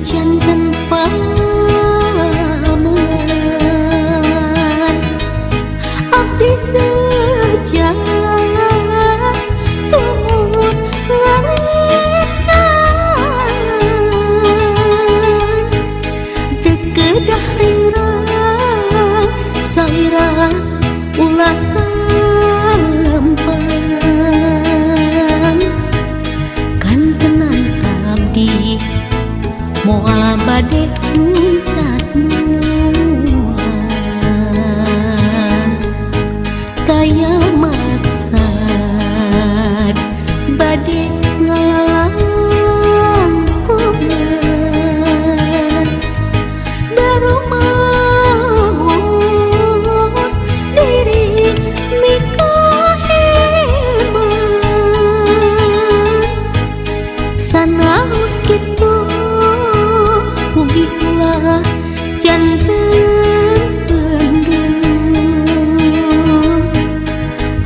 janten pamengan abdi seja tumut ngarencangan dekedah ringrang saira ulah sampan kantenan abdi moal bade luncat mulan kaya maksad bade ngalalangkungan darumaos diri mikaheman sanaos kitu mugi ulah janten pendung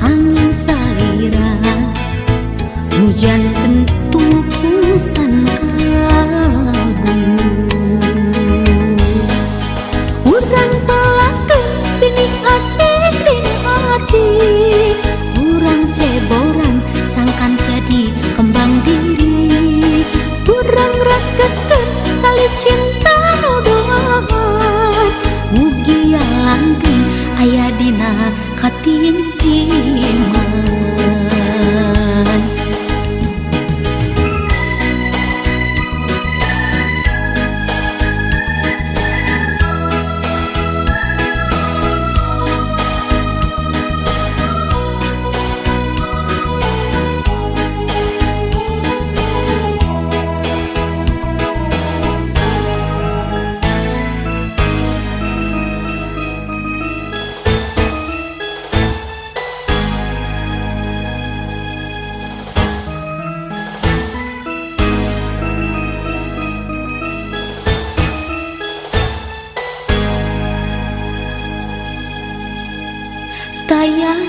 angin salira nu janten tungkusan kalbu urang palakeun pinih asih dina hati urang ceboran sangkan jadi kembang diri urang rakekeun tali cinta nuduhan mugi langgeng aya dina katintiman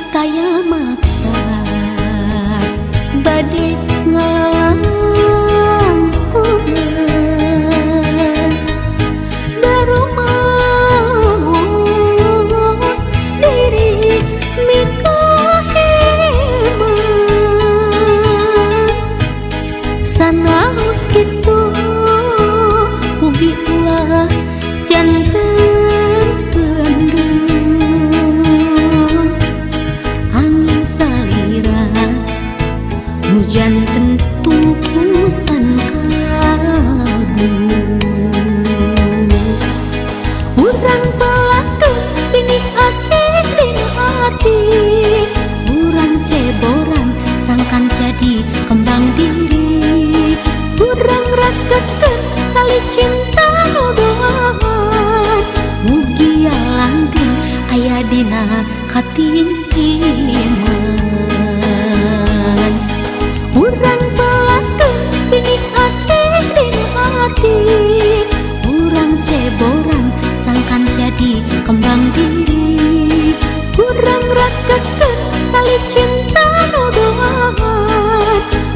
taya maksad bade ngalalangkungan darumaos diri mikaheman sanaos kitu mugi ulah janten pendung angin salira nu janten tungkusan kalbu urang palakeun pinih asih dina hati urang ceboran sangkan jadi kembang diri urang rakekeun tali cinta nuduhan mugi langgeng aya dina katintiman urang palakeun pinih asih dina hati urang ceboran sangkan jadi kembang diri urang rakekeun tali cinta nuduhan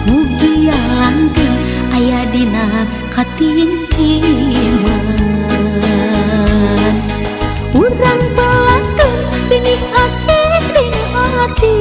mugi langgeng aya dina katintiman urang palakeun pinih asih dina hati